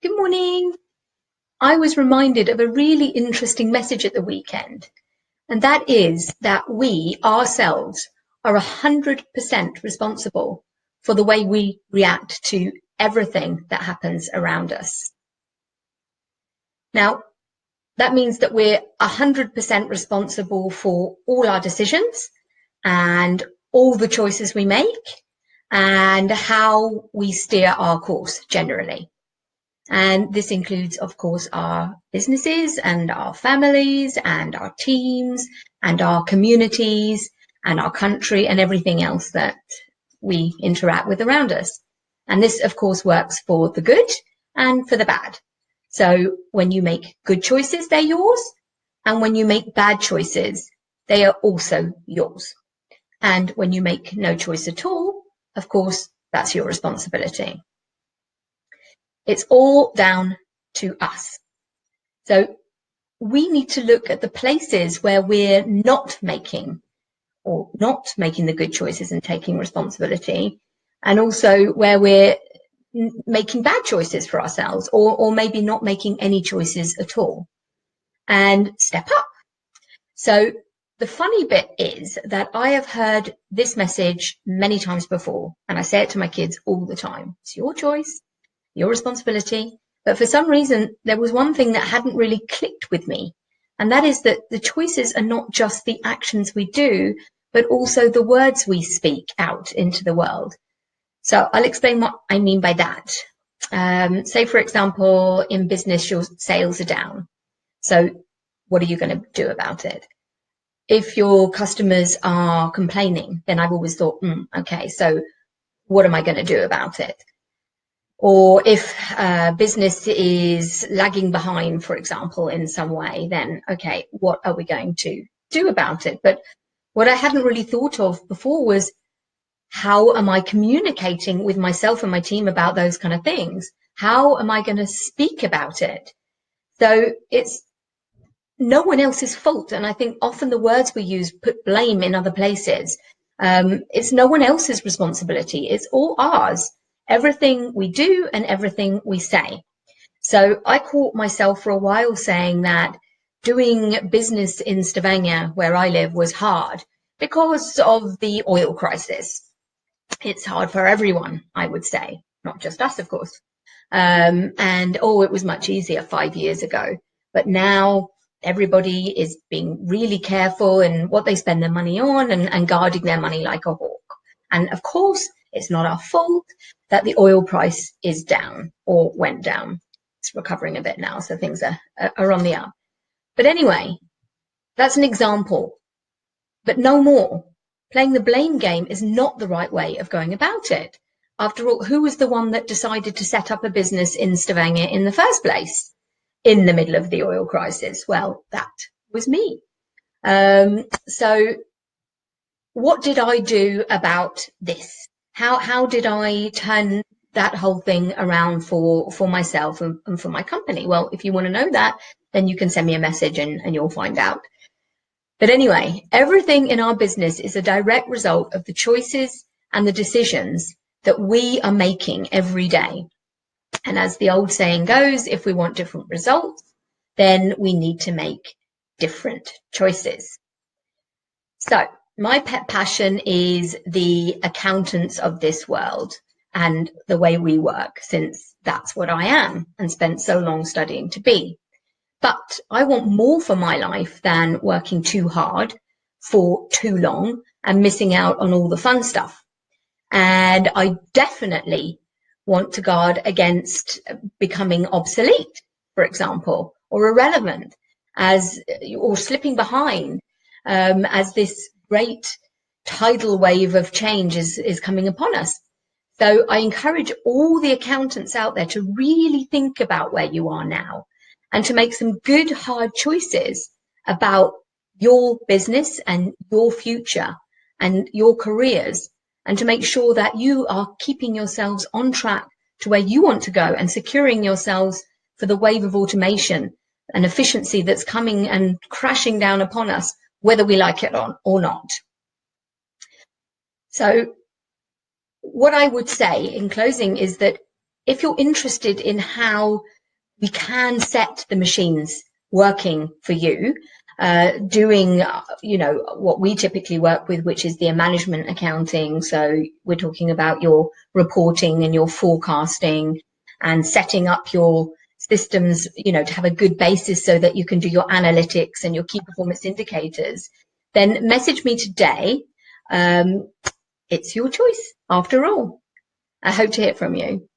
Good morning. I was reminded of a really interesting message at the weekend, and that is that we ourselves are 100% responsible for the way we react to everything that happens around us. Now, that means that we're 100% responsible for all our decisions and all the choices we make and how we steer our course generally. And this includes, of course, our businesses and our families and our teams and our communities and our country and everything else that we interact with around us. And this, of course, works for the good and for the bad. So when you make good choices, they're yours. And when you make bad choices, they are also yours. And when you make no choice at all, of course, that's your responsibility. It's all down to us. So we need to look at the places where we're not making the good choices and taking responsibility, and also where we're making bad choices for ourselves, or maybe not making any choices at all, and step up. So the funny bit is that I have heard this message many times before, and I say it to my kids all the time. It's your choice, your responsibility. But for some reason, there was one thing that hadn't really clicked with me. And that is that the choices are not just the actions we do, but also the words we speak out into the world. So I'll explain what I mean by that. Say, for example, in business, your sales are down. So what are you going to do about it? If your customers are complaining, then I've always thought, okay, so what am I going to do about it? Or if business is lagging behind, for example, in some way, then, okay, what are we going to do about it? But what I hadn't really thought of before was, how am I communicating with myself and my team about those kind of things? How am I going to speak about it? So it's no one else's fault. And I think often the words we use put blame in other places. It's no one else's responsibility. It's all ours. Everything we do and everything we say. So I caught myself for a while saying that doing business in Stavanger, where I live, was hard because of the oil crisis. It's hard for everyone, I would say, not just us, of course. It was much easier 5 years ago. But now everybody is being really careful in what they spend their money on and guarding their money like a hawk. And of course, it's not our fault that the oil price is down or went down. It's recovering a bit now, so things are on the up. But anyway, that's an example, but no more. Playing the blame game is not the right way of going about it. After all, who was the one that decided to set up a business in Stavanger in the first place in the middle of the oil crisis? Well, that was me. So what did I do about this? How did I turn that whole thing around for myself and for my company? Well, if you want to know that, then you can send me a message and you'll find out. But anyway, everything in our business is a direct result of the choices and the decisions that we are making every day. And as the old saying goes, if we want different results, then we need to make different choices. So my pet passion is the accountants of this world and the way we work, since that's what I am and spent so long studying to be. But I want more for my life than working too hard for too long and missing out on all the fun stuff. And I definitely want to guard against becoming obsolete, for example, or irrelevant, or slipping behind, as this great tidal wave of change is coming upon us. So I encourage all the accountants out there to really think about where you are now and to make some good, hard choices about your business and your future and your careers, and to make sure that you are keeping yourselves on track to where you want to go and securing yourselves for the wave of automation and efficiency that's coming and crashing down upon us, whether we like it or not. So what I would say in closing is that if you're interested in how we can set the machines working for you, doing, what we typically work with, which is the management accounting. So we're talking about your reporting and your forecasting and setting up your systems, to have a good basis so that you can do your analytics and your key performance indicators, then message me today. It's your choice after all. I hope to hear from you.